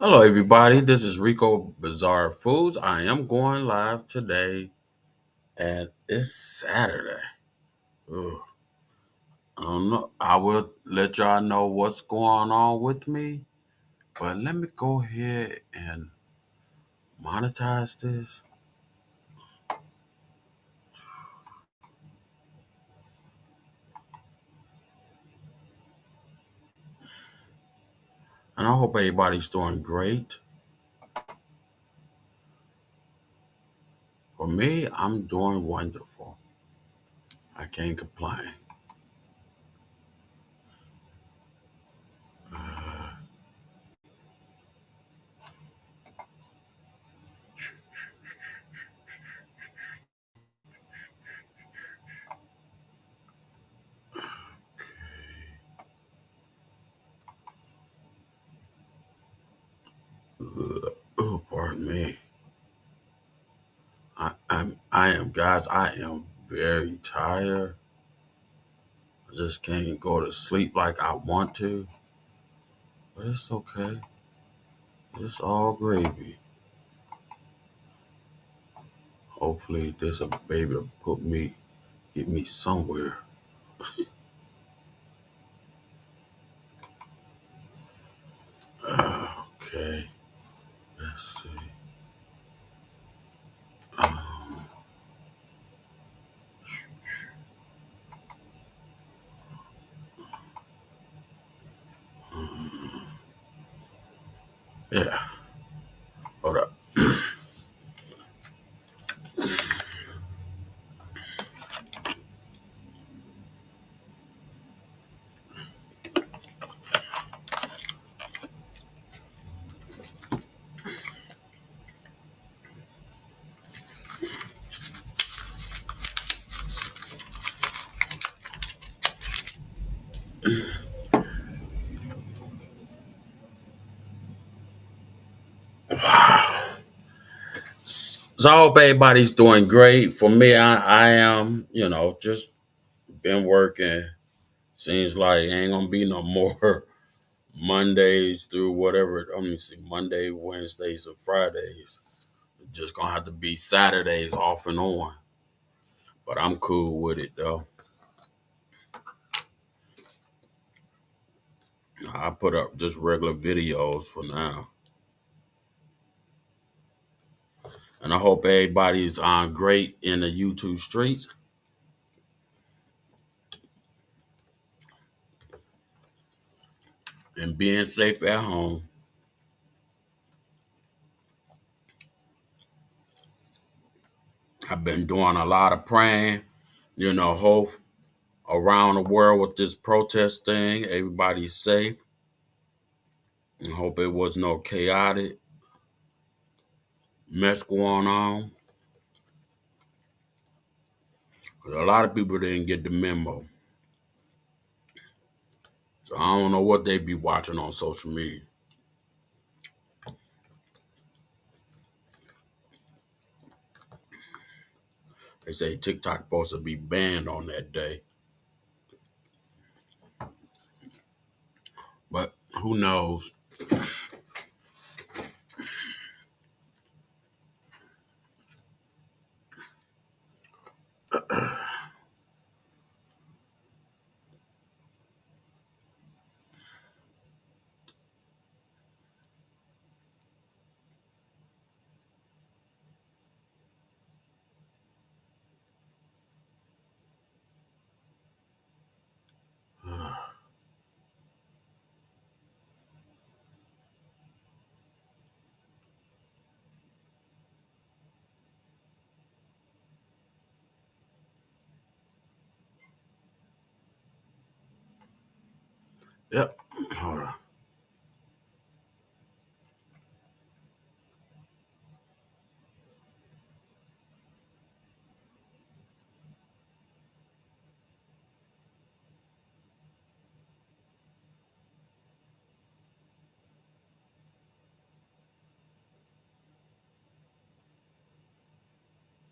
Hello, everybody. This is Rico Bizarre Foods. I am going live today, and it's Saturday. Ugh. I don't know. I will let y'all know what's going on with me, but let me go ahead and monetize this. And I hope everybody's doing great. For me, I'm doing wonderful. I can't complain. Oh, pardon me. Guys. I am very tired. I just can't go to sleep like I want to, but it's okay. It's all gravy. Hopefully, this will be able to get me somewhere. Okay, let's see. Yeah, hold up. So I hope everybody's doing great. For me, I am, just been working. Seems like ain't gonna be no more Mondays through whatever. Let me see, Monday, Wednesdays, and Fridays. Just gonna have to be Saturdays off and on. But I'm cool with it though. I put up just regular videos for now. And I hope everybody's great in the YouTube streets and being safe at home. I've been doing a lot of praying, hope around the world with this protest thing. Everybody's safe. And hope it was no chaotic mess going on. 'Cause a lot of people didn't get the memo. So I don't know what they be watching on social media. They say TikTok supposed to be banned on that day. But who knows? Yep. Hold on.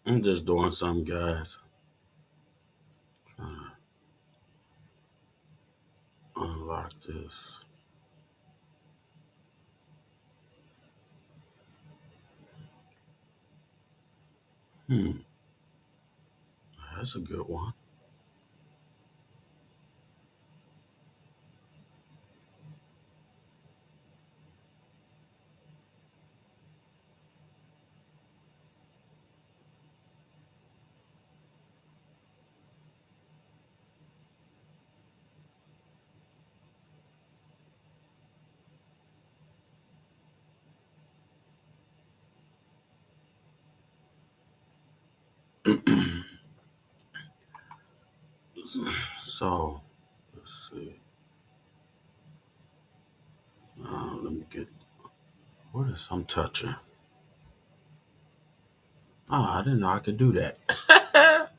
I'm just doing something, guys. Unlock this. Hmm, that's a good one. So let's see. Let me get. What is I'm touching? Ah, I didn't know I could do that.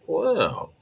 Well,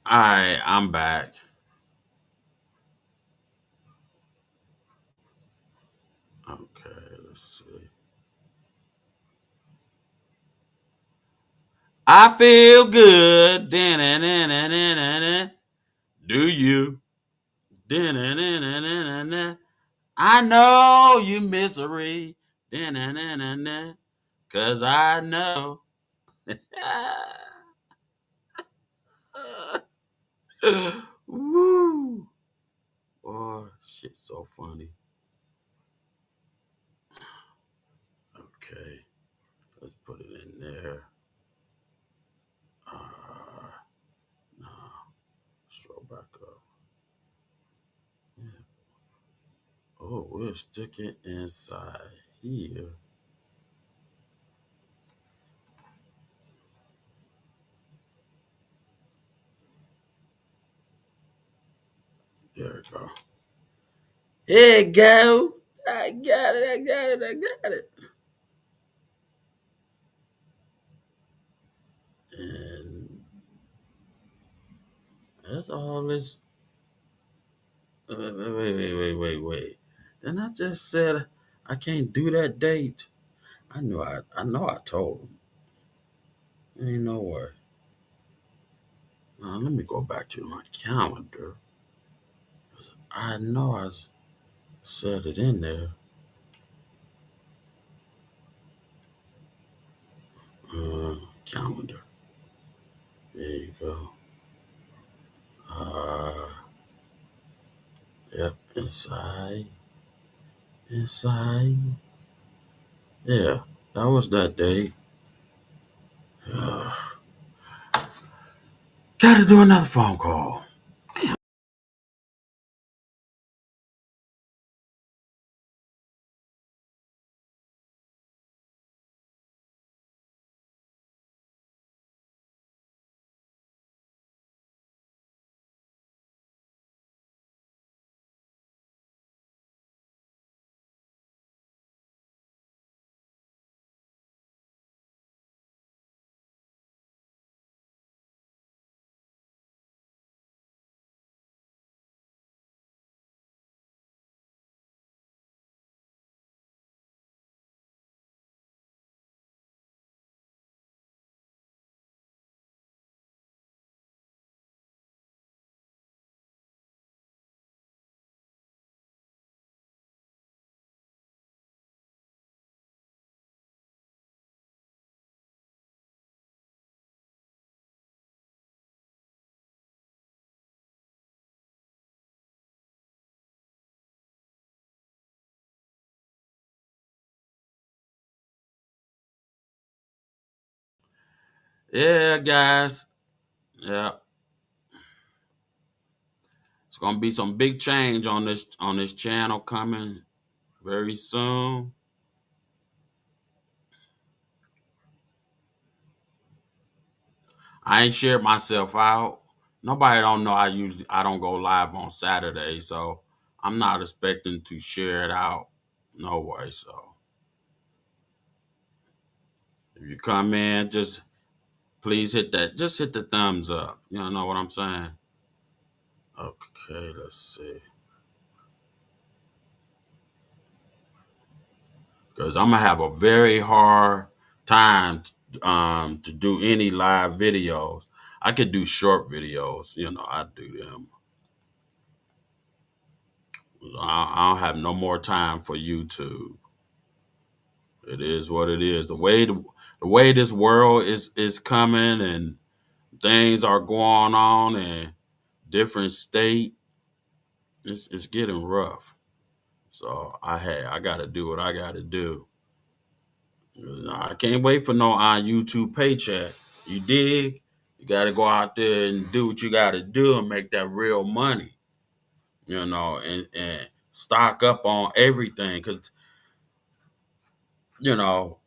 All right, I'm back. Okay, let's see. I feel good. Da-na-na-na-na-na-na. Do you? Da-na-na-na-na-na-na. I know you misery. Da-na-na-na-na. Cause I know. Woo. Oh, shit's so funny. Okay, let's put it in there. Uh, no, scroll back up. Yeah. Oh, we'll stick it inside here. There we go. Here you go. I got it. I got it. I got it. And that's all this. Wait. Then I just said I can't do that date. I know I told him. Ain't no way. Now let me go back to my calendar. I know said it in there. Calendar. There you go. Uh, yep. Inside. Yeah, that was that day. Got to do another phone call. Yeah, guys. Yeah, it's gonna be some big change on this channel coming very soon. I ain't shared myself out. Nobody don't know I don't go live on Saturday, so I'm not expecting to share it out. No way. So if you come in, just please hit the thumbs up. You know what I'm saying? Okay, let's see. Because I'm gonna have a very hard time to do any live videos. I could do short videos, I do them. I don't have no more time for YouTube. It is what it is. The way this world is coming and things are going on in different state, it's getting rough. So I got to do what I got to do. I can't wait for no YouTube paycheck. You dig? You got to go out there and do what you got to do and make that real money. And stock up on everything because you know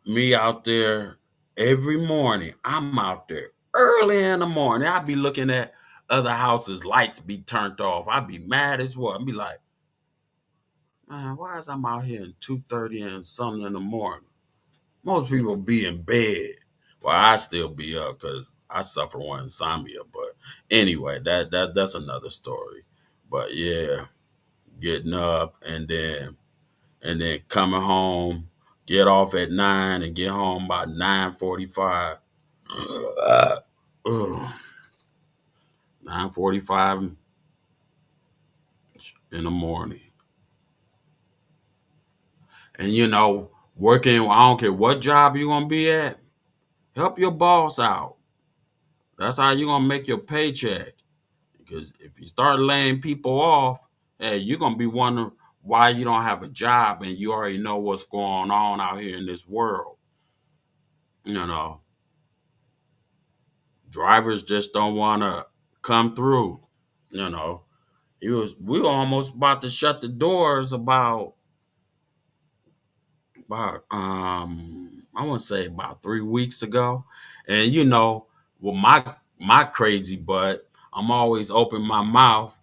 me out there every morning. I'm out there early in the morning. I be looking at other houses, lights be turned off. I be mad as well. I be like, man, why is I'm out here at 2:30 and something in the morning? Most people be in bed. Well, I still be up because I suffer with insomnia, but Anyway, that's another story. But yeah, getting up and then coming home, get off at 9 and get home by 9:45. Uh, 9:45 in the morning. And working, I don't care what job you're gonna be at, help your boss out. That's how you're gonna make your paycheck. Because if you start laying people off, hey, you're gonna be wondering why you don't have a job and you already know what's going on out here in this world. You know, drivers just don't wanna come through. You know, we were almost about to shut the doors about I want to say about 3 weeks ago. And with my crazy butt, I'm always open my mouth.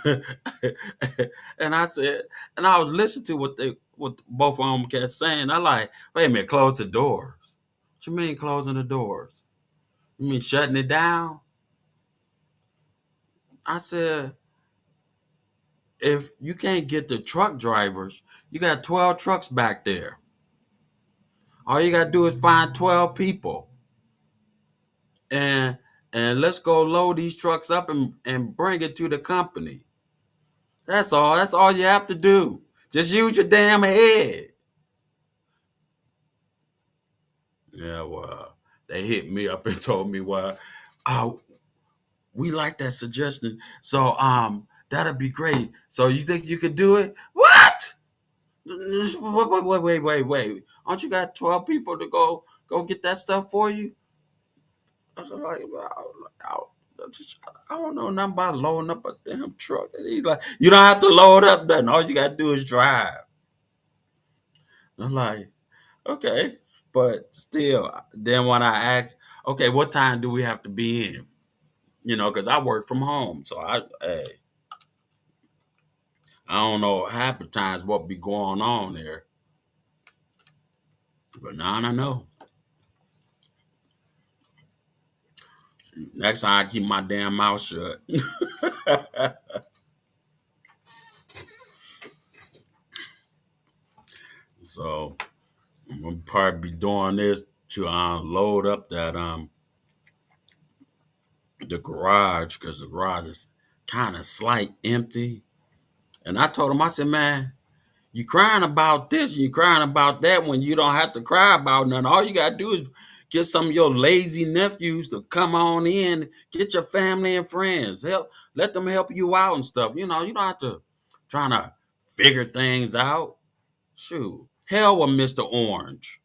and I said, and I was listening to what both of them kept saying. I like, wait a minute, close the doors. What you mean closing the doors? You mean shutting it down? I said, if you can't get the truck drivers, you got 12 trucks back there. All you gotta do is find 12 people and let's go load these trucks up and bring it to the company. That's all. That's all you have to do. Just use your damn head. Yeah, well, they hit me up and told me, well, uh, we like that suggestion. So that'd be great. So you think you could do it? What? Wait. Aren't you got 12 people to go get that stuff for you? I was like, well, I don't know nothing about loading up a damn truck. And he's like, you don't have to load up nothing. All you gotta do is drive. I'm like, okay. But still, then when I asked, okay, what time do we have to be in? Because I work from home. So I don't know half the times what be going on there. But now I know. Next time I keep my damn mouth shut. So I'm gonna probably be doing this to load up that the garage because the garage is kind of slight empty. And I told him, I said, man, you crying about this and you crying about that when you don't have to cry about nothing. All you gotta do is get some of your lazy nephews to come on in, get your family and friends, let them help you out and stuff. You don't have to trying to figure things out. Shoot, hell with Mr. Orange.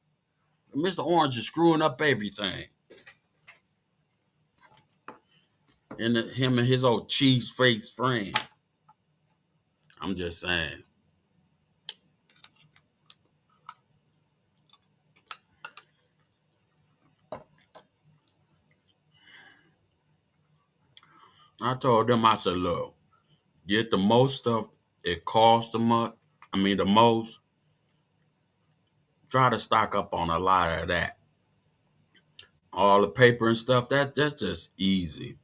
Mr. Orange is screwing up everything. And him and his old cheese face friend. I'm just saying. I told them, I said, look, get the most stuff it costs the much. I mean, the most. Try to stock up on a lot of that. All the paper and stuff, that's just easy.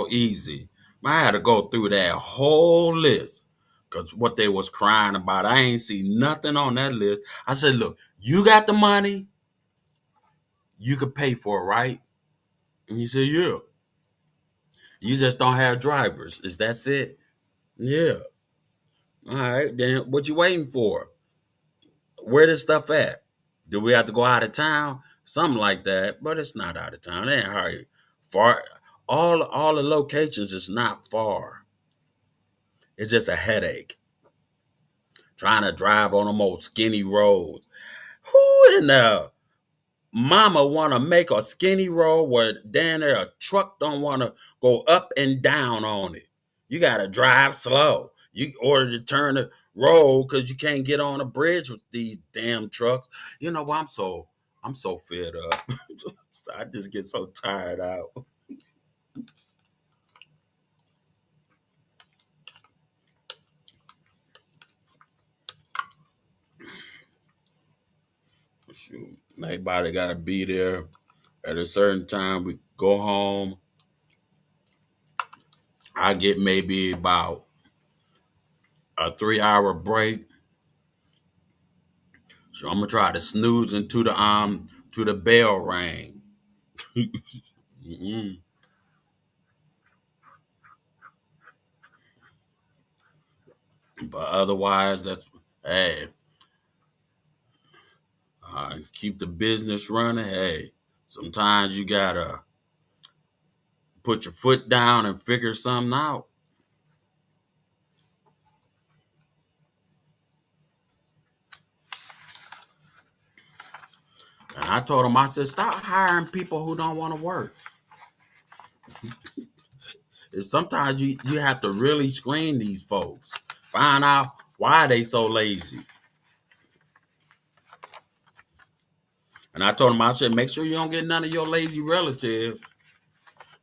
Easy. I had to go through that whole list because what they was crying about, I ain't see nothing on that list. I said, look, you got the money, you could pay for it, right? And he said, yeah. You just don't have drivers. Is that it? Yeah. All right. Then what you waiting for? Where this stuff at? Do we have to go out of town? Something like that. But it's not out of town. It ain't hard. Far. All the locations is not far. It's just a headache. Trying to drive on them old skinny roads. Who in the mama want to make a skinny road where down there a truck don't want to go up and down on it? You got to drive slow. You order to turn the road because you can't get on a bridge with these damn trucks. I'm so fed up. I just get so tired out. Shoot, everybody got to be there at a certain time. We go home. I get maybe about a 3 hour break. So I'm gonna try to snooze into the to the bell ring. Mm-mm. But otherwise, that's hey, keep the business running. Hey, sometimes you gotta put your foot down and figure something out. And I told him, I said, stop hiring people who don't want to work. It's sometimes you have to really screen these folks, find out why they so lazy. And I told him, I said, make sure you don't get none of your lazy relatives.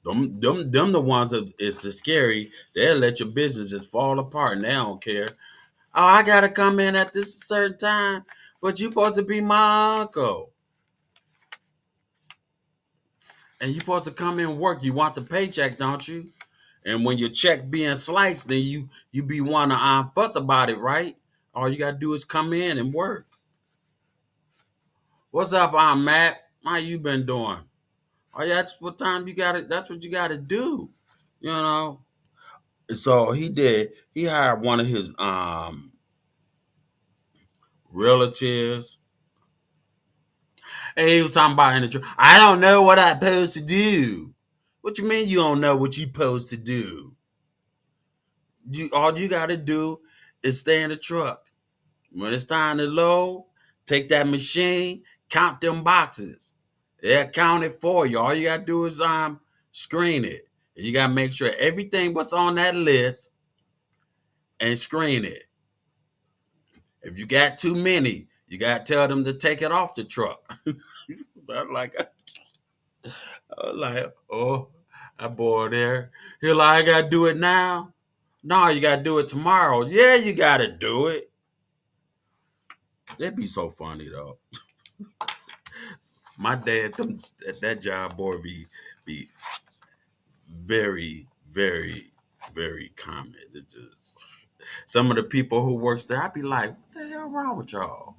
Them the ones that it's the scary. They'll let your business just fall apart and they don't care. Oh, I gotta come in at this certain time, but you supposed to be my uncle. And you supposed to come in and work. You want the paycheck, don't you? And when your check being sliced, then you be wanna fuss about it, right? All you gotta do is come in and work. What's up, I'm Matt? How you been doing? Oh, yeah, that's what time you got to. That's what you got to do. You know. And so he did. He hired one of his relatives. And he was talking about in the truck. I don't know what I'm supposed to do. What you mean you don't know what you supposed to do? You all you got to do is stay in the truck. When it's time to load, take that machine, count them boxes. They'll count it for you. All you gotta do is screen it. And you gotta make sure everything what's on that list and screen it. If you got too many, you gotta tell them to take it off the truck. I'm like, oh, that boy there. He like, I gotta do it now. No, you gotta do it tomorrow. Yeah, you gotta do it. That'd be so funny though. My dad, that job boy be very, very, very common. It just some of the people who works there, I'd be like, what the hell wrong with y'all?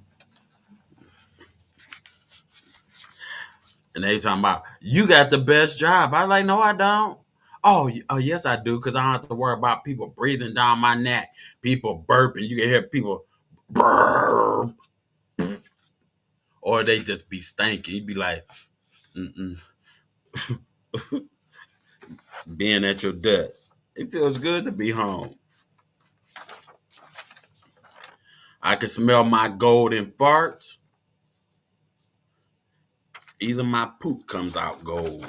And they talking about you got the best job. I like, no, I don't. Oh, yes, I do, because I don't have to worry about people breathing down my neck, people burping. You can hear people burp, or they just be stinking. You'd be like, mm-mm, being at your desk. It feels good to be home. I can smell my golden farts. Either my poop comes out gold,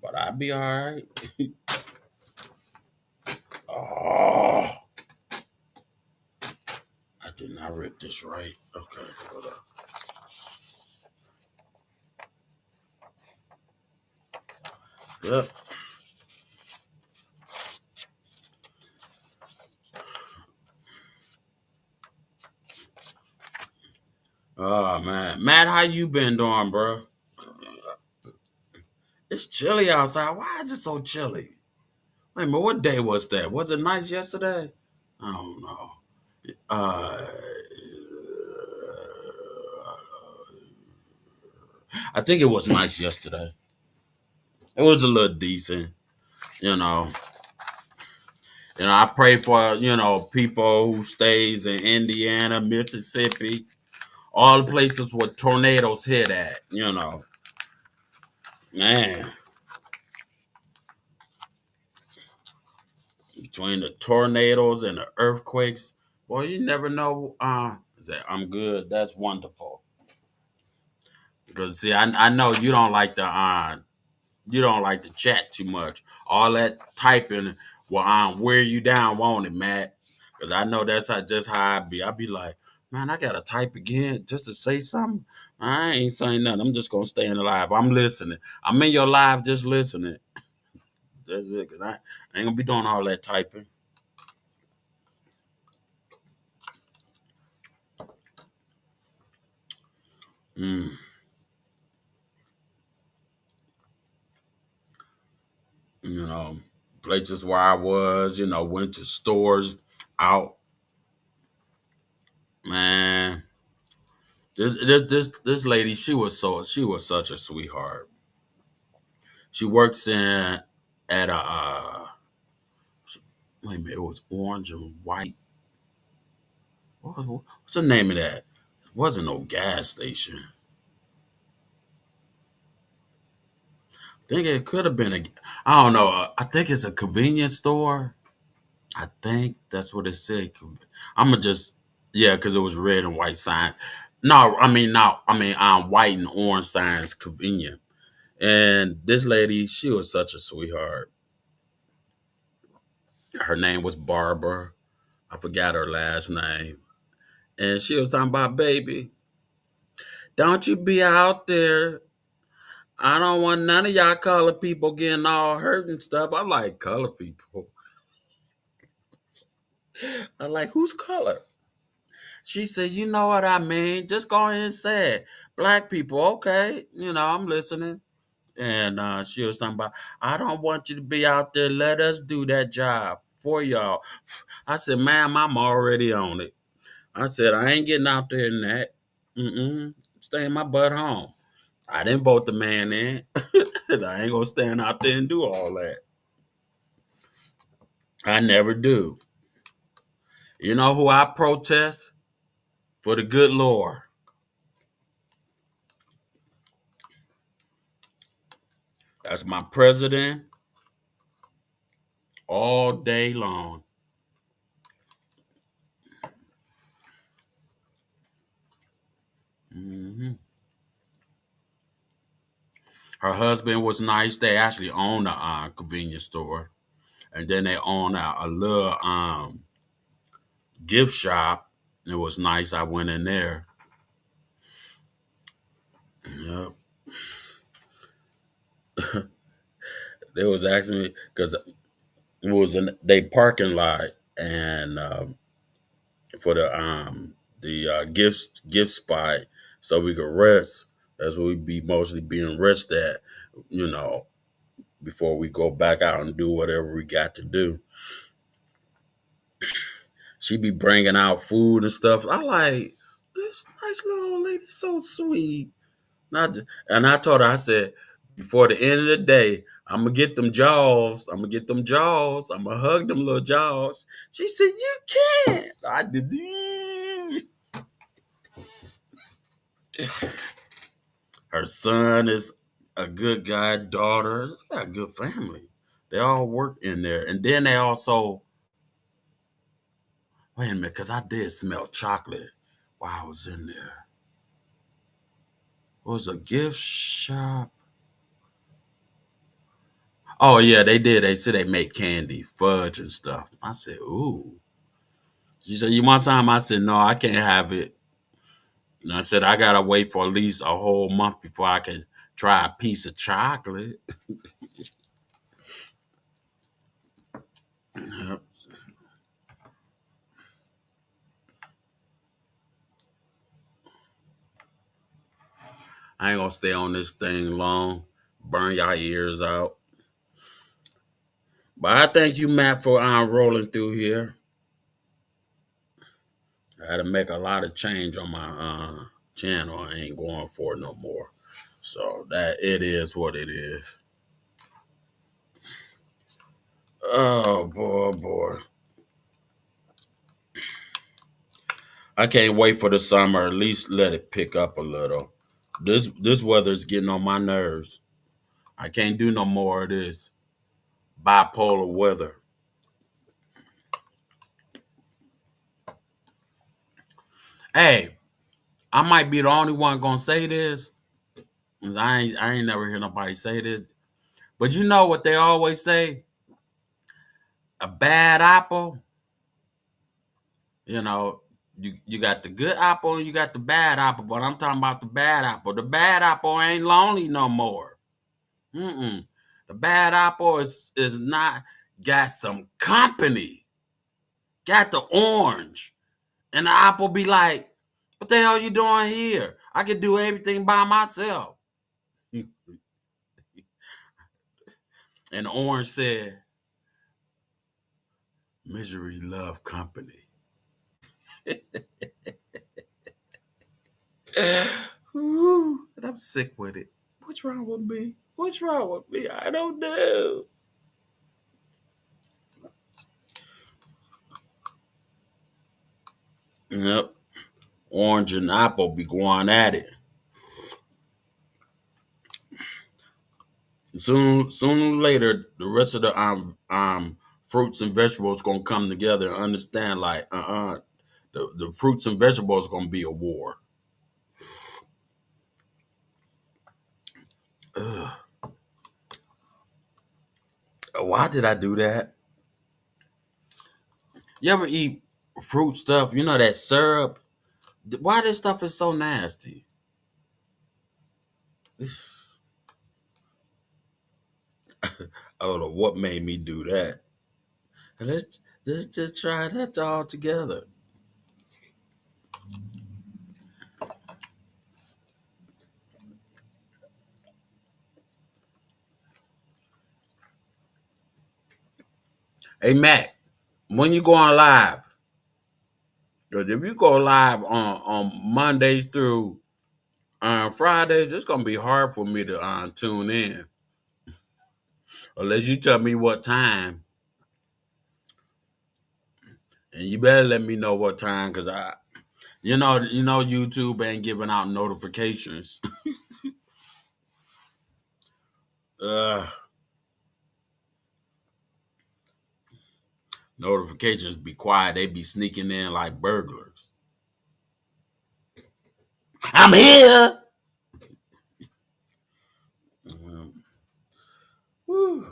but I'll be all right. Oh, I did not rip this right. Okay, hold up. Yep. Oh man, Matt, how you been doing, bro? It's chilly outside. Why is it so chilly? Wait a minute, what day was that? Was it nice yesterday? I don't know. Uh, I think it was nice yesterday. It was a little decent, you know. I pray for people who stays in Indiana, Mississippi, all the places where tornadoes hit at. Man, between the tornadoes and the earthquakes, boy, you never know. I'm good. That's wonderful. Because see, I know you don't like to chat too much. All that typing will wear you down, won't it, Matt? Because I know that's just how I be. I be like, man, I gotta type again just to say something. I ain't saying nothing. I'm just gonna stay in the live. I'm listening. I'm in your live, just listening. That's it. Cause I ain't gonna be doing all that typing. Mm, you know, places where I was, went to stores out. Man, this lady, she was such a sweetheart. She works in at a wait a minute, it was orange and white. What's the name of that? It wasn't no gas station. I think it could have been a. I don't know. I think it's a convenience store. I think that's what it said. I'm gonna just yeah, because it was red and white signs. No, I mean no, I mean white and orange signs convenient. And this lady, she was such a sweetheart. Her name was Barbara. I forgot her last name. And she was talking about, baby, don't you be out there. I don't want none of y'all color people getting all hurt and stuff. I like color people. I like, who's color? She said, you know what I mean? Just go ahead and say it. Black people, okay. I'm listening. And she was talking about, I don't want you to be out there. Let us do that job for y'all. I said, ma'am, I'm already on it. I said, I ain't getting out there in that. Mm-mm. Staying my butt home. I didn't vote the man in. I ain't gonna stand out there and do all that. I never do. You know who I protest? For the good Lord. That's my president all day long. hmm Her husband was nice. They actually own a convenience store, and then they own a little gift shop. It was nice. I went in there. Yep. They was asking me because it was in they parking lot, and for the gift spot, so we could rest. That's what we be mostly being rest at, you know, before we go back out and do whatever we got to do. She be bringing out food and stuff. I like this nice little old lady, so sweet. And I told her, I said, before the end of the day, I'm gonna get them jaws. I'm gonna get them jaws. I'm gonna hug them little jaws. She said, "You can't." I did. Her son is a good guy. Daughter, they got a good family. They all work in there, and then they also wait a minute, because I did smell chocolate while I was in there. It was a gift shop. Oh yeah, they did. They said they make candy, fudge, and stuff. I said, "Ooh." She said, "You want time?" I said, "No, I can't have it." And I said, "I gotta wait for at least a whole month before I can try a piece of chocolate." Yep. I ain't gonna stay on this thing long. Burn your ears out. But I thank you, Matt, for rolling through here. I had to make a lot of change on my channel. I ain't going for it no more. So that it is what it is. Oh boy, boy. I can't wait for the summer. At least let it pick up a little. This weather is getting on my nerves. I can't do no more of this bipolar weather. Hey, I might be the only one gonna say this, 'cause I ain't never hear nobody say this. But you know what they always say? A bad apple, you know, you got the good apple and you got the bad apple, but I'm talking about the bad apple. The bad apple ain't lonely no more. Mm-mm. The bad apple is not got some company. Got the orange. And the apple be like, what the hell you doing here? I can do everything by myself. And the orange said, Misery love company. Ooh, and I'm sick with it. What's wrong with me? What's wrong with me? I don't know. Yep. Orange and apple be going at it. Sooner or later, the rest of the fruits and vegetables gonna come together and understand like the fruits and vegetables gonna be a war. Ugh. Why did I do that? You ever eat fruit stuff? You know that syrup. Why this stuff is so nasty? I don't know what made me do that. Let's just try that all together. Hey Mac, when you going live? Because if you go live on Mondays through Fridays, it's gonna be hard for me to tune in unless you tell me what time, and you better let me know what time because YouTube ain't giving out notifications. uh, Notifications be quiet; they be sneaking in like burglars. I'm here. Whew.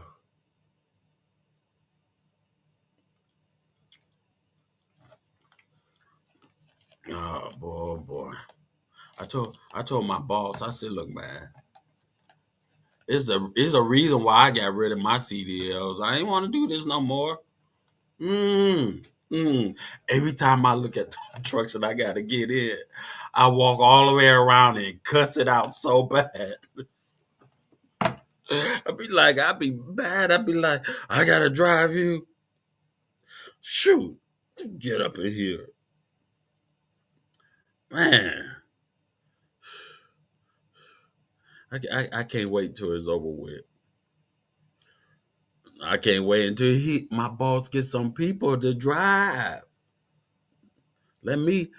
Oh boy, oh boy. I told my boss, I said, look, man, it's a reason why I got rid of my CDLs. I ain't want to do this no more. Mm, Every time I look at the trucks that I gotta get in, I walk all the way around and cuss it out so bad. I be bad. I be like, I gotta drive you. Shoot, get up in here, man. I can't wait till it's over with. I can't wait until my boss gets some people to drive. Let me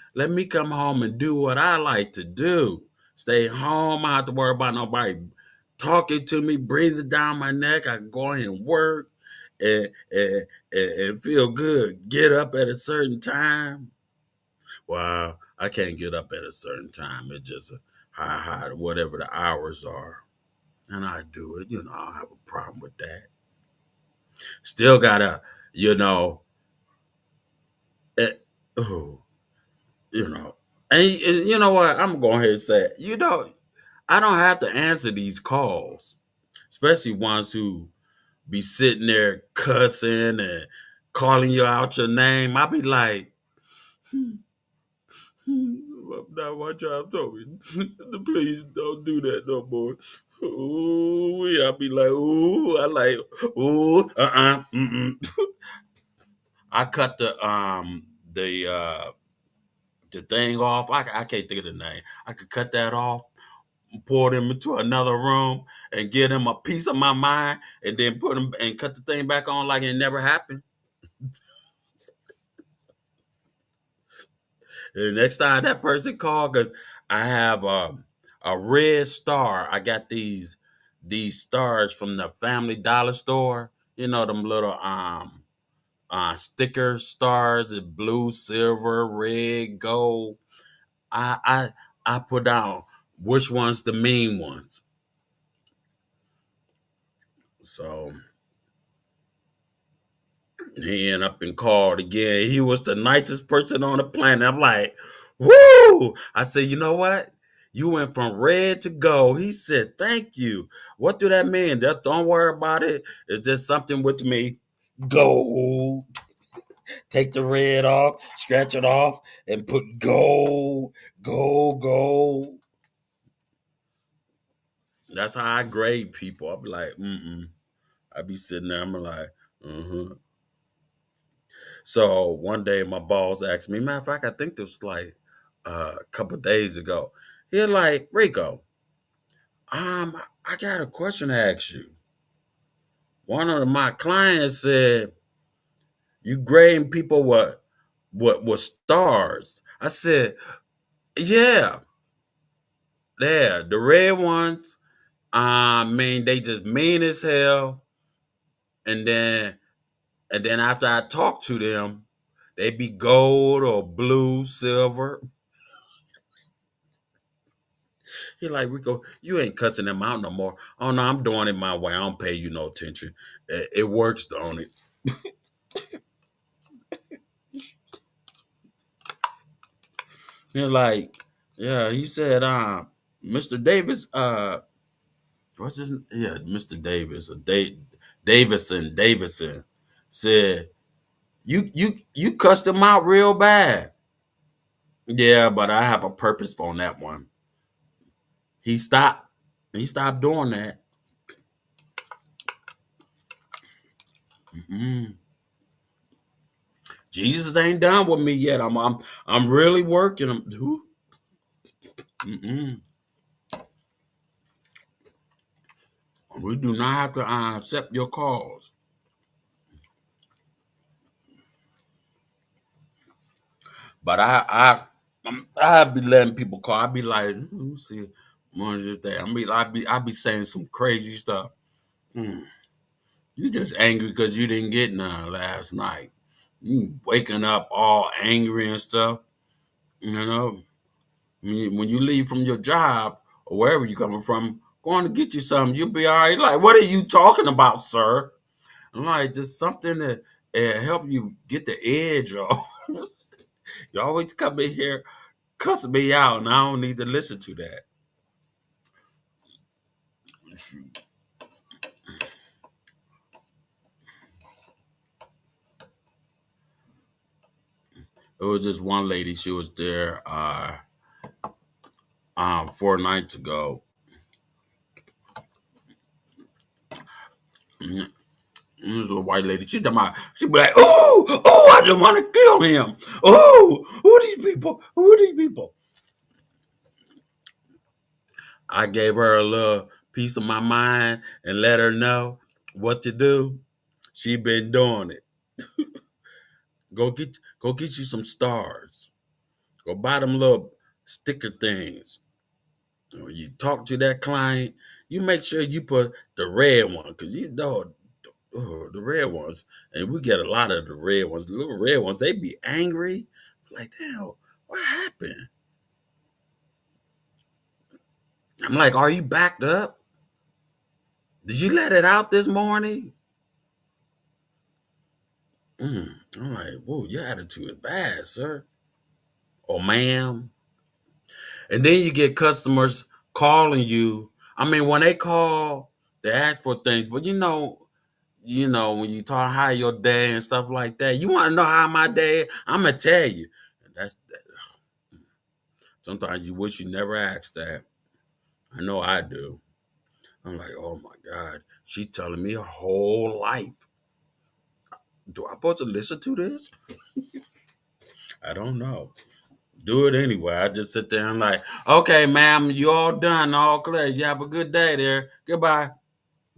come home and do what I like to do. Stay home. I don't have to worry about nobody talking to me, breathing down my neck. I can go in and work and feel good. Get up at a certain time. Wow, I can't get up at a certain time. It's just a high, whatever the hours are. And I do it. I don't have a problem with that. Still gotta, you know, it, oh, you know. And you know what? I'm going ahead and say, I don't have to answer these calls, especially ones who be sitting there cussing and calling you out your name. I be like, now my job told me, please don't do that no more. Ooh, I be like, ooh, I like, ooh, I cut the thing off. I can't think of the name. I could cut that off, pour them into another room, and give them a piece of my mind, and then put them and cut the thing back on like it never happened. And next time that person call, because I have a red star. I got these stars from the Family Dollar store. You know them little sticker stars, blue, silver, red, gold. I I put down which one's the mean ones. So he ended up and called again. He was the nicest person on the planet. I'm like, woo! I said, you know what? You went from red to gold. He said, thank you. What do that mean? Don't worry about it. It's just something with me. Gold. Take the red off, scratch it off, and put gold, gold, gold. That's how I grade people. I'll be like, I be sitting there, I'm like, uh-huh. So one day my boss asked me, matter of fact, I think this was like a couple of days ago. He's like, Rico, I got a question to ask you. One of my clients said you grading people with stars. I said, yeah, yeah, the red ones. I mean, they just mean as hell. And then after I talk to them, they be gold or blue, silver. He like, Rico, you ain't cussing them out no more. Oh no, I'm doing it my way. I don't pay you no attention. It works, don't it? He like, yeah, he said, Mr. Davis, what's his yeah, Mr. Davis or Davison said, you cussed him out real bad. Yeah, but I have a purpose on that one. He stopped. He stopped doing that. Mm-mm. Jesus ain't done with me yet. I'm really working. Who? Mm-mm. We do not have to accept your calls. But I be letting people call. I be like, let me see, one is day. I be saying some crazy stuff. Hmm. You just angry because you didn't get none last night. You waking up all angry and stuff. You know, when you leave from your job or wherever you coming from, going to get you something, you'll be all right. Like, what are you talking about, sir? I'm like, just something to help you get the edge off. You always come in here cussing me out, and I don't need to listen to that. It was just one lady. She was there 4 nights ago. Mm, This was a white lady. She be like, oh, I just want to kill him. Oh, who are these people? Who are these people? I gave her a little piece of my mind and let her know what to do. She been doing it. Go get you some stars. Go buy them little sticker things. When you talk to that client, you make sure you put the red one because you know the red ones, and we get a lot of the red ones. The little red ones, they be angry. Like, damn, what happened? I'm like, are you backed up? Did you let it out this morning? I'm like, whoa, your attitude is bad, sir. Or ma'am. And then you get customers calling you. I mean, when they call, they ask for things, but when you talk how your day and stuff like that, you want to know how my day. I'm gonna tell you. And that's sometimes you wish you never asked that. I know I do. I'm like, oh my God, she telling me her whole life. Do I supposed to listen to this? I don't know. Do it anyway. I just sit there and like, okay, ma'am, you all done, all clear. You have a good day there. Goodbye.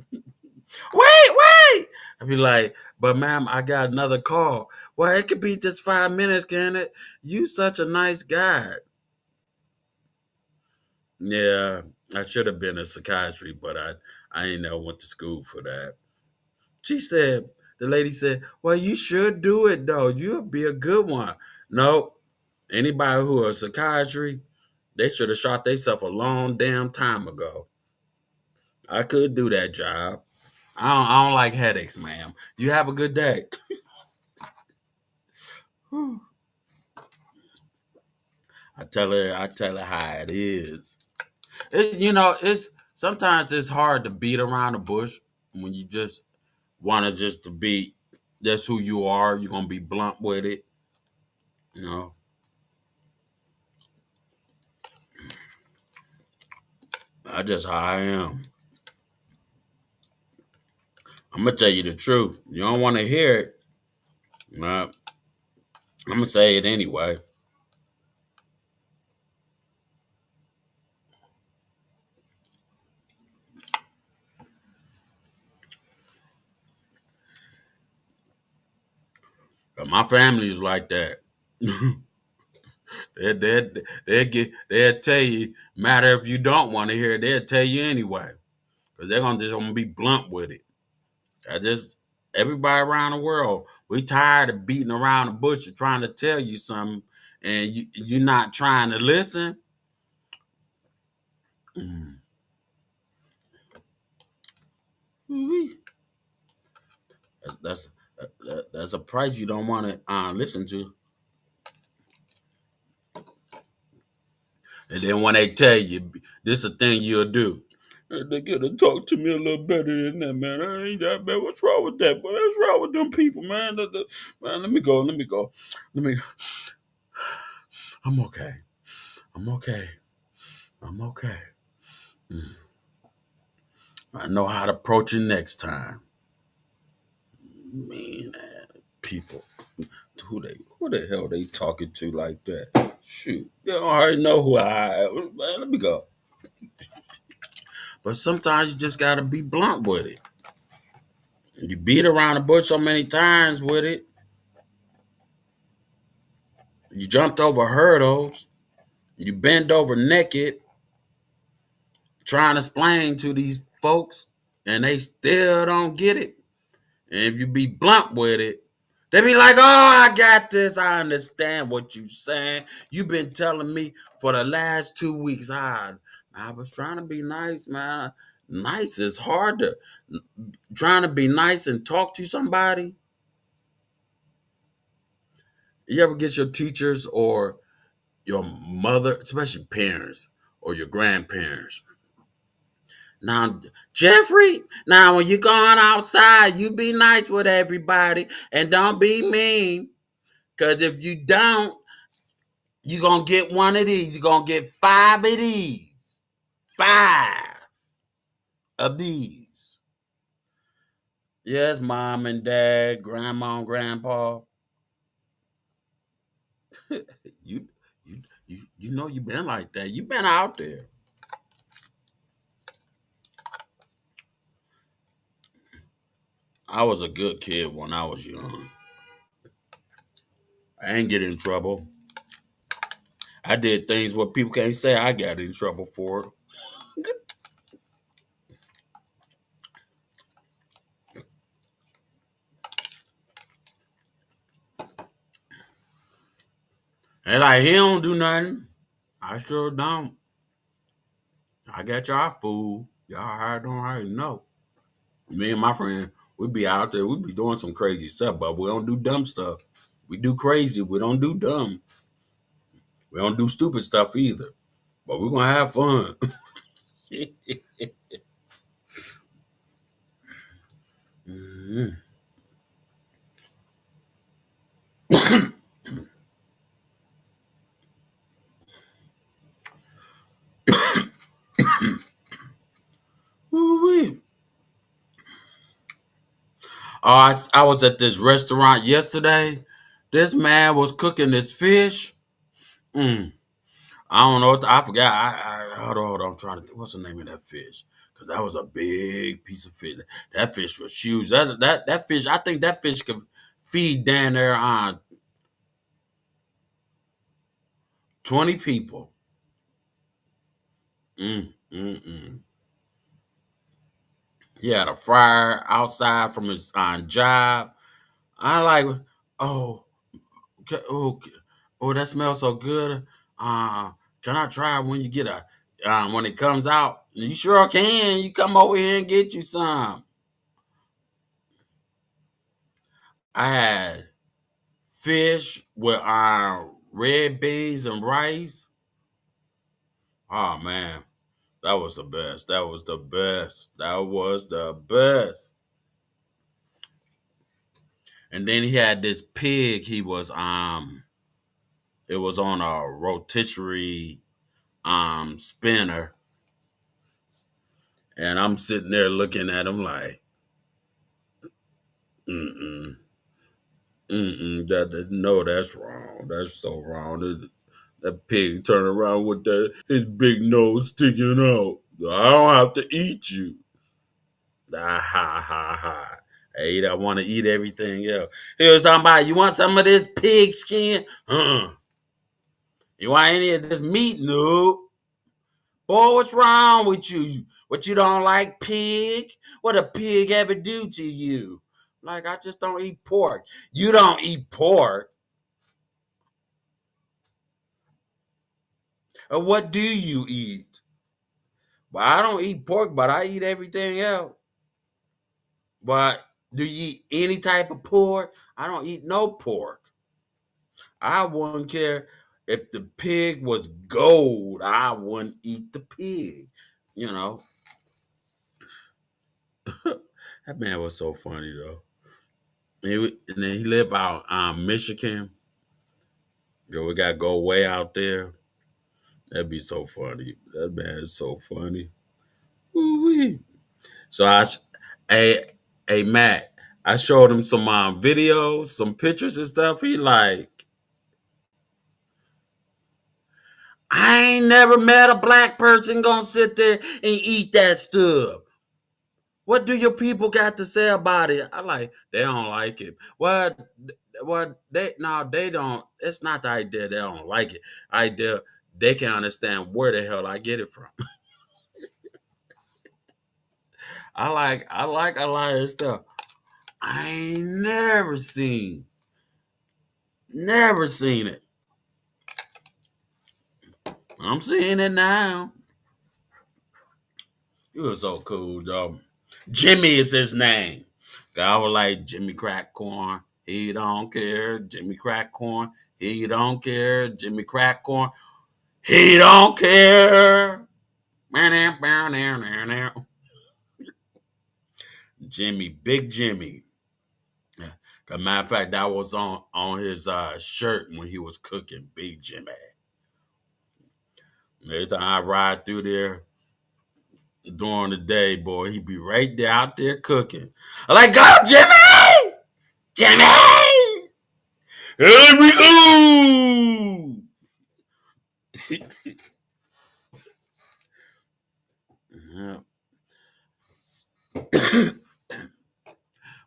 Wait. I'd be like, but ma'am, I got another call. Well, it could be just 5 minutes, can it? You such a nice guy. Yeah, I should have been a psychiatry, but I ain't never went to school for that. She said, the lady said, well, you should do it though. You'll be a good one. No, anybody who are psychiatry, they should have shot themselves a long damn time ago. I could do that job. I don't like headaches, ma'am. You have a good day. I tell her how it is. It's sometimes it's hard to beat around the bush when you just want to just to be that's who you are. You're gonna be blunt with it. You know, I just how I am. I'm gonna tell you the truth. You don't want to hear it. Nah, I'm gonna say it anyway. But my family is like that. They'll tell you, matter if you don't want to hear it, they'll tell you anyway. Because they're gonna just gonna be blunt with it. I just everybody around the world, we tired of beating around the bush and trying to tell you something and you're not trying to listen. Mm. Ooh-wee. That's that's a price you don't want to listen to. And then when they tell you this is a thing you'll do, they get to talk to me a little better than that, man. I ain't that bad. What's wrong with that? But what's wrong with them people, man? Man, let me go. Let me go. Let me. I'm okay. I'm okay. I'm okay. Mm. I know how to approach it next time. Man, people, who the hell they talking to like that? Shoot, they don't already know who I am. Man, let me go. But sometimes you just gotta be blunt with it. You beat around the bush so many times with it. You jumped over hurdles. You bend over naked trying to explain to these folks, and they still don't get it. And if you be blunt with it, they be like, "Oh, I got this. I understand what you saying. You've been telling me for the last 2 weeks. I was trying to be nice, man. Nice is hard to trying to be nice and talk to somebody. You ever get your teachers or your mother, especially parents or your grandparents? Now, Jeffrey, now when you going outside, you be nice with everybody and don't be mean. Cause if you don't, you're gonna get one of these. You're gonna get five of these. Five of these. Yes, mom and dad, grandma and grandpa. You you know you been like that. You been out there. I was a good kid when I was young. I ain't get in trouble. I did things what people can't say I got in trouble for. And like he don't do nothing. I sure don't. I got y'all food. Y'all don't already know. Me and my friend, we be out there, we be doing some crazy stuff, but we don't do dumb stuff. We do crazy. We don't do dumb. We don't do stupid stuff either. But we're gonna have fun. Mhm. Woo-wee. Oh, I was at this restaurant yesterday. This man was cooking this fish. Mm. I don't know. I forgot. Hold on. I'm trying to think. What's the name of that fish? Because that was a big piece of fish. That fish was huge. That fish. I think that fish could feed down there on 20 people. Mm. He had a fryer outside from his job. I like. Oh, oh, oh, that smells so good. Uh, can I try it when you get a when it comes out? You sure can. You come over here and get you some. I had fish with red beans and rice. Oh man, that was the best. That was the best. That was the best. And then he had this pig. He was it was on a rotisserie spinner, and I'm sitting there looking at him like, mm No, that's wrong. That's so wrong. That pig turn around with his big nose sticking out. I don't have to eat you. Ah, ha ha ha. Hey, I want to eat everything else. Here's somebody. You want some of this pig skin? You want any of this meat? No. Boy, what's wrong with you? What, you don't like pig? What a pig ever do to you? Like, I just don't eat pork. You don't eat pork. Or what do you eat? Well, I don't eat pork, but I eat everything else. But do you eat any type of pork? I don't eat no pork. I wouldn't care if the pig was gold. I wouldn't eat the pig. You know, that man was so funny though. And then he lived out Michigan. Yo, we gotta go way out there. That'd be so funny. That man is so funny. Ooh-wee. So hey, hey Matt, I showed him some videos, some pictures and stuff. He like, I ain't never met a black person gonna sit there and eat that stuff. What do your people got to say about it? I like, they don't like it. What they no, they don't. It's not the idea they don't like it. Idea they can understand where the hell I get it from. I like a lot of stuff. I ain't never seen it. I'm seeing it now. It was so cool, though. Jimmy is his name. I was like Jimmy Crack Corn. He don't care. Jimmy Crack Corn. He don't care. Jimmy Crack Corn. He don't care. Jimmy, Big Jimmy. Yeah. As a matter of fact, that was on his shirt when he was cooking. Big Jimmy. Every time I ride through there during the day, boy, he be right there out there cooking. I like, go, Jimmy! Jimmy! Here we go! Yeah.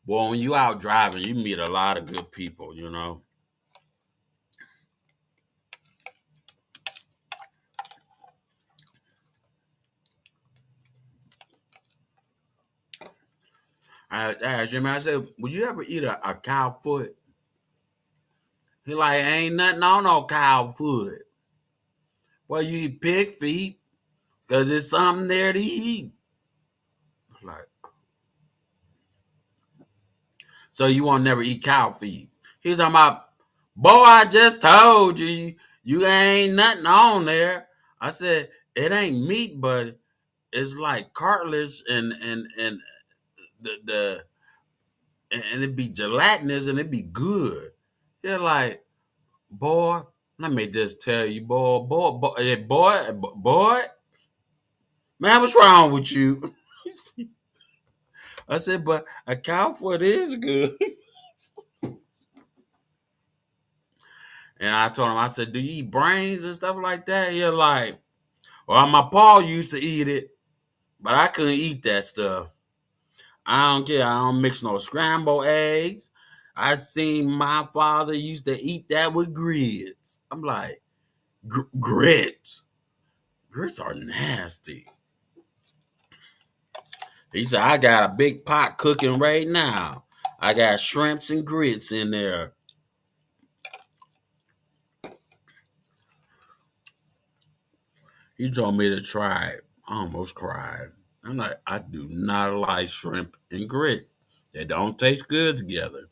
Boy, when you out driving, you meet a lot of good people, you know. I asked Jimmy, I said, would you ever eat a cow foot? He like, ain't nothing on no cow foot. Well, you eat pig feet because there's something there to eat. Like, so you won't never eat cow feet. He was talking about, boy, I just told you, you ain't nothing on there. I said, it ain't meat, but it's like cartilage and the and it be gelatinous and it be good. They're like, boy, let me just tell you, boy, man, what's wrong with you? I said, but a cow foot is good. And I told him, I said, do you eat brains and stuff like that? You're like, well, my pa used to eat it, but I couldn't eat that stuff. I don't care. I don't mix no scrambled eggs. I seen my father used to eat that with grits. I'm like, grits? Grits are nasty. He said, I got a big pot cooking right now. I got shrimps and grits in there. He told me to try it. I almost cried. I'm like, I do not like shrimp and grit. They don't taste good together.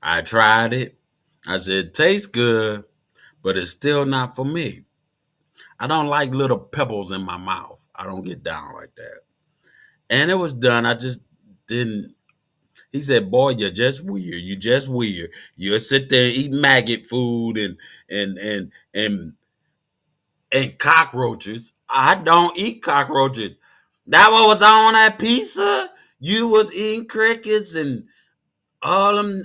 I tried it. I said, it tastes good, but it's still not for me. I don't like little pebbles in my mouth. I don't get down like that. And it was done. I just didn't. He said, boy, you're just weird. You just weird. You'll sit there and eat maggot food and and and and cockroaches. I don't eat cockroaches. That what was on that pizza? You was eating crickets and All them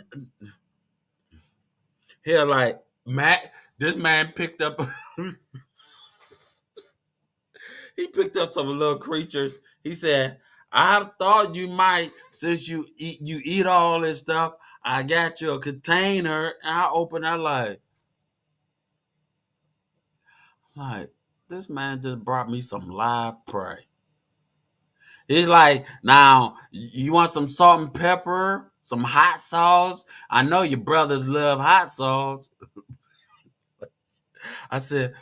here, like Matt. This man picked up. He picked up some little creatures. He said, "I thought you might, since you eat all this stuff. I got you a container." And I opened. I like this man just brought me some live prey. He's like, now you want some salt and pepper, some hot sauce. I know your brothers love hot sauce. I said,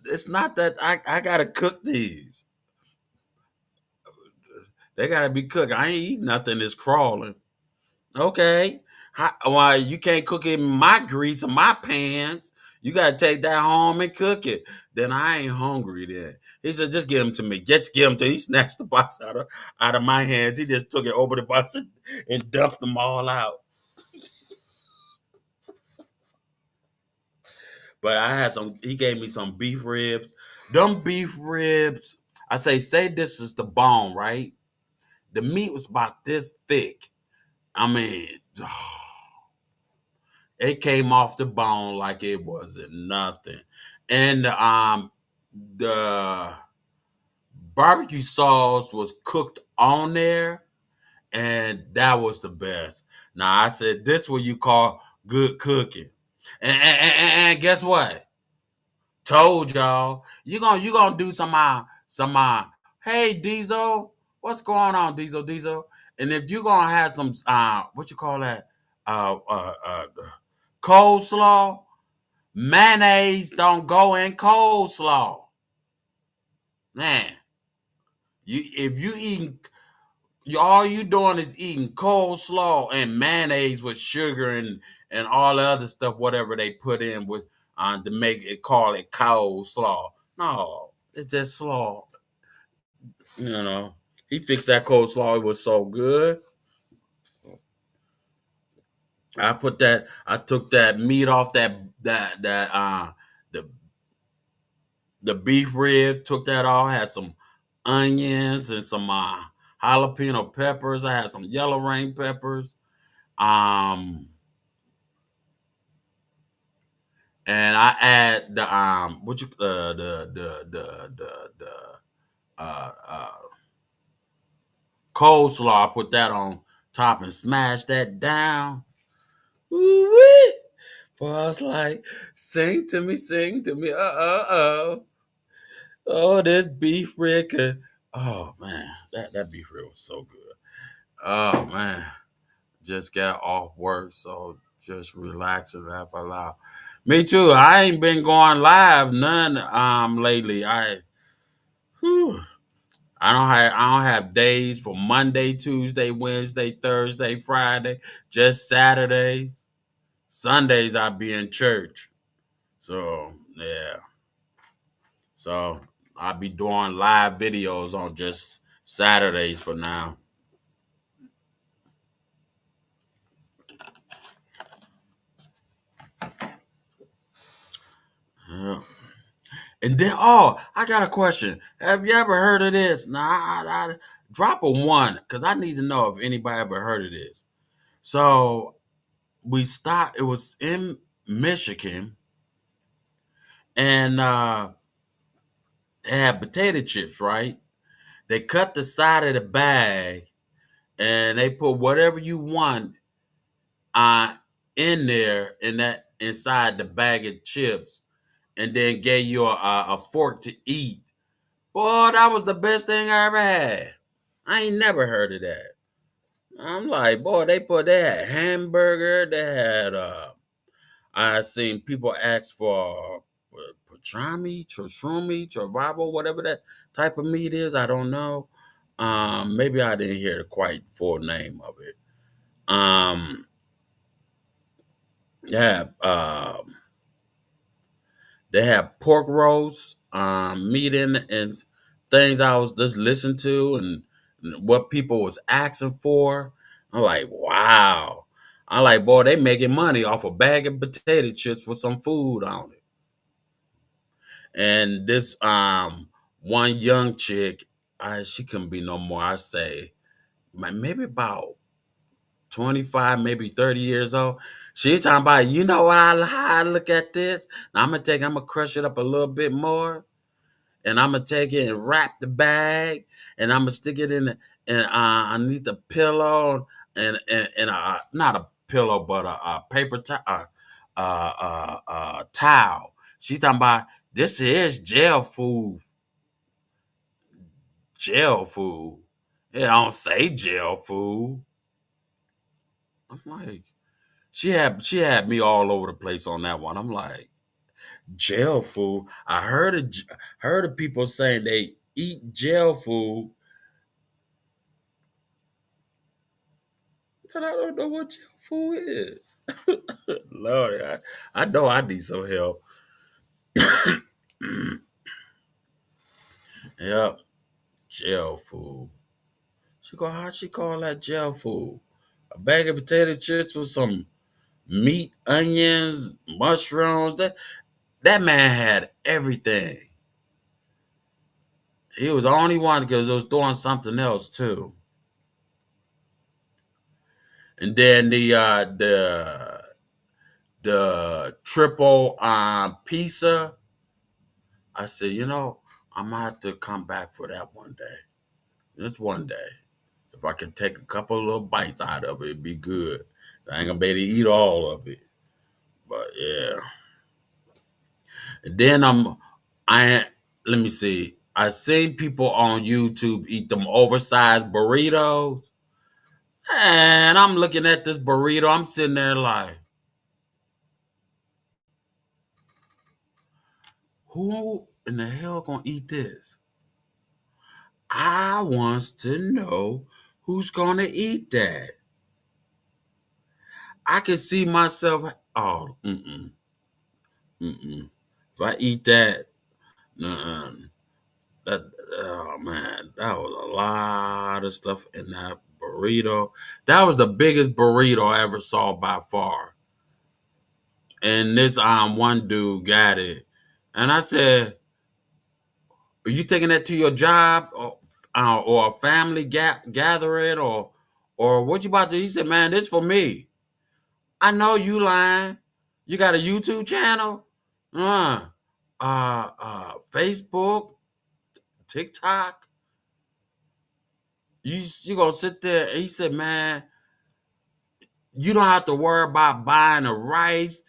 it's not that I gotta cook these. They gotta be cooked. I ain't eating nothing that's crawling. Okay. Why you can't cook it in my grease in my pans? You gotta take that home and cook it. Then I ain't hungry then. He said, just give them to me. Just give them to me. He snatched the box out of my hands. He just took it over the box and dumped them all out. But I had some, he gave me some beef ribs. Them beef ribs, I say this is the bone, right? The meat was about this thick. I mean, it came off the bone like it wasn't nothing. And the barbecue sauce was cooked on there, and that was the best. Now I said this what you call good cooking. And guess what? Told y'all you gonna do some hey Diesel, what's going on, Diesel? And if you gonna have some what you call that? Coleslaw, mayonnaise don't go in coleslaw. Man, you if you eating all you doing is eating coleslaw and mayonnaise with sugar and all the other stuff, whatever they put in with to make it call it coleslaw. No, it's just slaw. You know, he fixed that coleslaw. It was so good. I took that meat off the the beef rib. Took that off. Had some onions and some jalapeno peppers. I had some yellow rain peppers. Um, and I add the what you the coleslaw. I put that on top and smash that down. Ooh-wee. Boy, I was like, sing to me, oh, this beef rib. Oh man, that beef rib was so good. Oh man, just got off work, so just relax and laugh out loud. Me too. I ain't been going live none lately. Whew, I don't have days for Monday, Tuesday, Wednesday, Thursday, Friday. Just Saturdays. Sundays I be in church. So yeah. So I'll be doing live videos on just Saturdays for now. Yeah. And then, oh, I got a question. Have you ever heard of this? Nah, drop a one because I need to know if anybody ever heard of this. So we stopped. It was in Michigan, and they had potato chips, right? They cut the side of the bag, and they put whatever you want uh, in there in that inside the bag of chips, and then gave you a fork to eat. Boy, that was the best thing I ever had. I ain't never heard of that. I'm like, boy, they had hamburger, they had I seen people ask for pastrami, choshrumi, chorabo, whatever that type of meat is. I don't know. Maybe I didn't hear the quite full name of it. Yeah, they have pork roast, meat in it, and things I was just listening to and what people was asking for. I'm like, wow. I'm like, boy, they making money off a bag of potato chips with some food on it. And this one young chick, she couldn't be no more. I say, maybe about 25, maybe 30 years old. She's talking about, you know what how I look at this? Now I'm gonna crush it up a little bit more, and I'm gonna take it and wrap the bag, and I'm gonna stick it in the, and underneath the pillow, and not a pillow, but a paper towel. She's talking about this is jail food. It don't say jail food. I'm like, she had me all over the place on that one. I'm like, jail food. Heard of people saying they eat jail food, but I don't know what jail food is. Lord, I know I need some help. Yep, jail food. How she call that jail food? A bag of potato chips with some meat, onions, mushrooms. That man had everything. He was the only one because he was doing something else too. And then the triple pizza. I said, I'm gonna have to come back for that one day. Just one day. If I could take a couple of little bites out of it, it'd be good. I ain't gonna be able to eat all of it. But yeah. And then I let me see. I seen people on YouTube eat them oversized burritos. And I'm looking at this burrito. I'm sitting there like, who in the hell gonna eat this? I wants to know who's gonna eat that. I can see myself. Oh, mm. If I eat that, uh, that oh man, that was a lot of stuff in that burrito. That was the biggest burrito I ever saw by far. And this one dude got it, and I said, "Are you taking that to your job or a family gathering or what you about to?" He said, "Man, this for me." I know you lying. You got a YouTube channel? Facebook, TikTok. You gonna sit there? And he said, "Man, you don't have to worry about buying the rice,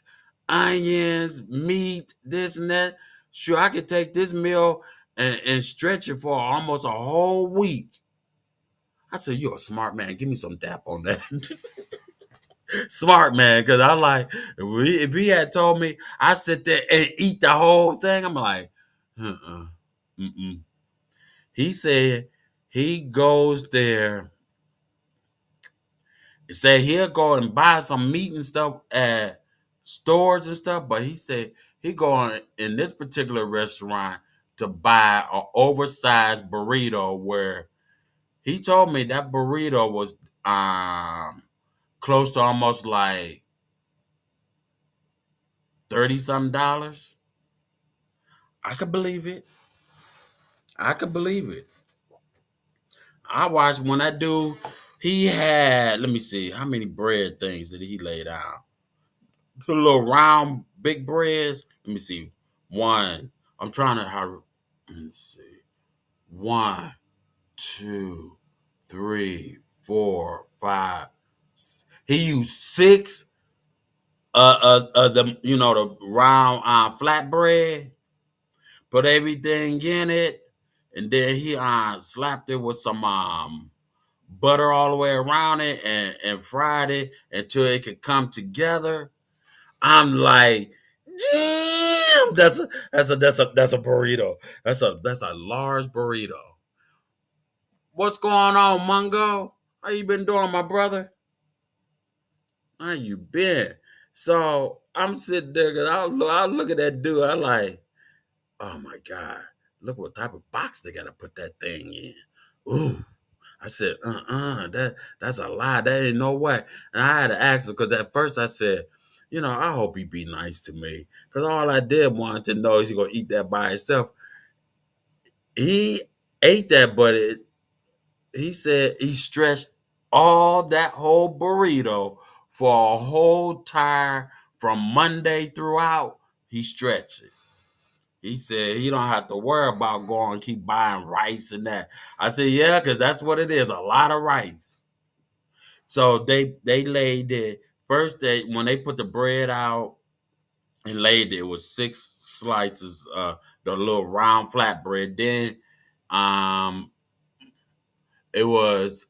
onions, meat, this and that. Sure, I could take this meal and stretch it for almost a whole week." I said, "You're a smart man. Give me some dap on that." Smart man, because I like if he had told me I sit there and eat the whole thing, I'm like, mm-mm. He said he goes there and say he'll go and buy some meat and stuff at stores and stuff, but he said he going in this particular restaurant to buy an oversized burrito where he told me that burrito was close to almost like 30 something dollars. I could believe it. I could believe it. I watched when that dude he had, let me see, how many bread things did he lay down? The little round big breads. Let me see. One. I'm trying to how let me see. One, two, three, four, five. He used six the the round flatbread, put everything in it, and then he slapped it with some butter all the way around it and fried it until it could come together. I'm like, damn, that's a burrito. That's a large burrito. What's going on, Mungo? How you been doing, my brother? How you been? So I'm sitting there because I look at that dude. I like, oh my god, look what type of box they gotta put that thing in. Ooh. I said, that's a lie. That ain't no way. And I had to ask him because at first I said, I hope he be nice to me. Because all I did want to know is he gonna eat that by himself. He ate that, but he said he stretched. all that whole burrito for a whole tire from Monday throughout. He stretched it. He said he don't have to worry about going and keep buying rice and that. I said, yeah, because that's what it is, a lot of rice. So they laid it first. They when they put the bread out and laid it was six slices, the little round flatbread. Then um it was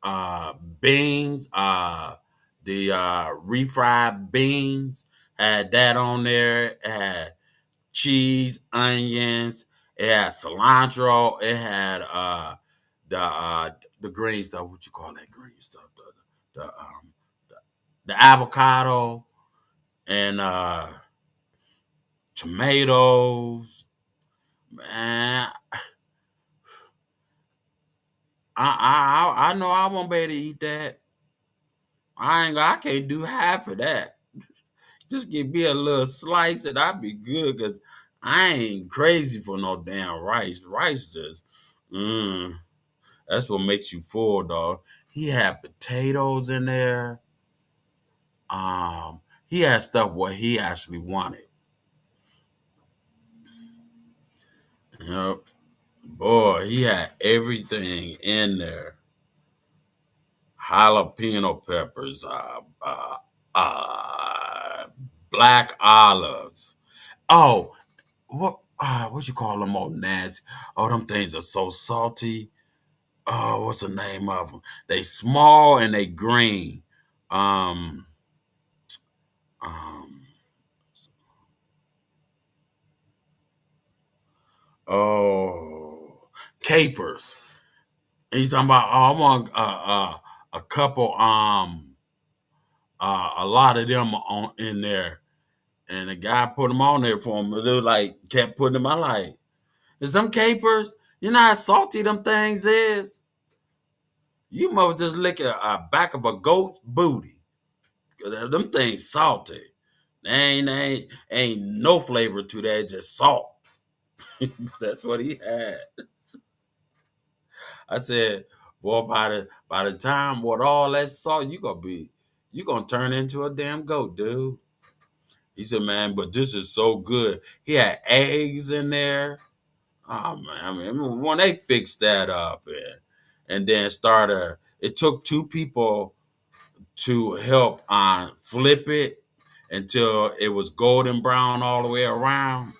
beans, the refried beans had that on there. It had cheese, onions, it had cilantro, it had the uh the green stuff. What you call that green stuff? The the avocado and tomatoes. Man, I know I won't be able to eat that. I can't do half of that. Just give me a little slice and I'll be good because I ain't crazy for no damn rice. Rice just, mm, that's what makes you full, dog. He had potatoes in there. He had stuff what he actually wanted. Yep. Boy, he had everything in there. Jalapeno peppers, uh, black olives. Oh, what you call them old nasty? Oh, them things are so salty. Oh, what's the name of them? They small and they green. Um, um, oh, capers. And you talking about? Oh, I want a couple. A lot of them on in there, and the guy put them on there for me. They were like kept putting them. I like, is them capers? You know how salty them things is. You must just lick a back of a goat's booty. 'Cause them things salty. Ain't no flavor to that, just salt. That's what he had. I said, boy, by the time with all that salt, you gonna turn into a damn goat, dude. He said, man, but this is so good. He had eggs in there. Oh man, I mean, when they fixed that up and then started, it took two people to help flip it until it was golden brown all the way around.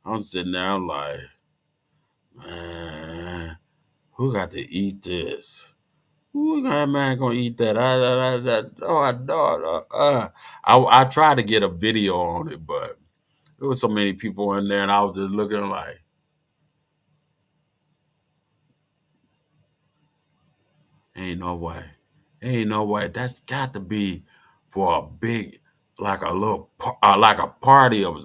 I'm sitting there, I'm like, man, who got to eat this? Who got man gonna eat that? I tried to get a video on it, but there was so many people in there, and I was just looking like, ain't no way, ain't no way. That's got to be for a big, like a little, like a party of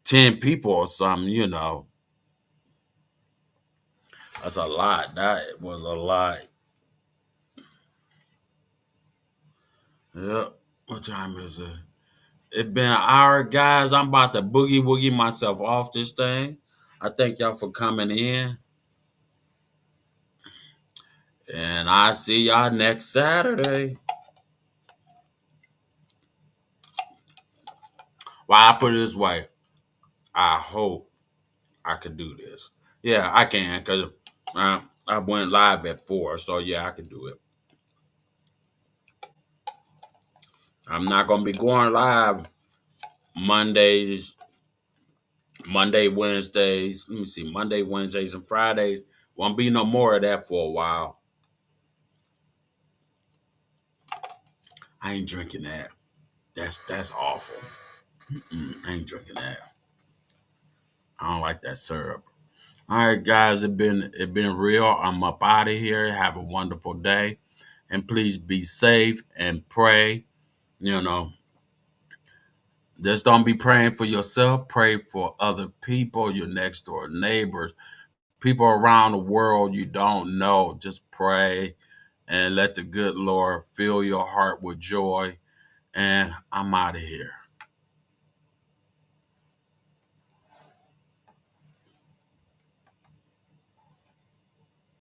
10 people or something. That's a lot. That was a lot. Yep. What time is it? It's been an hour, guys. I'm about to boogie woogie myself off this thing. I thank y'all for coming in, and I see y'all next Saturday. Well, I put it this way. I hope I could do this. Yeah, I can because I went live at 4, so yeah, I can do it. I'm not gonna be going live Mondays, Wednesdays. Let me see, Monday, Wednesdays, and Fridays. Won't be no more of that for a while. I ain't drinking that. That's awful. I ain't drinking that. I don't like that syrup. All right, guys, it been real. I'm up out of here. Have a wonderful day, and please be safe and pray. You know, just don't be praying for yourself. Pray for other people, your next door neighbors, people around the world you don't know. Just pray and let the good Lord fill your heart with joy. And I'm out of here.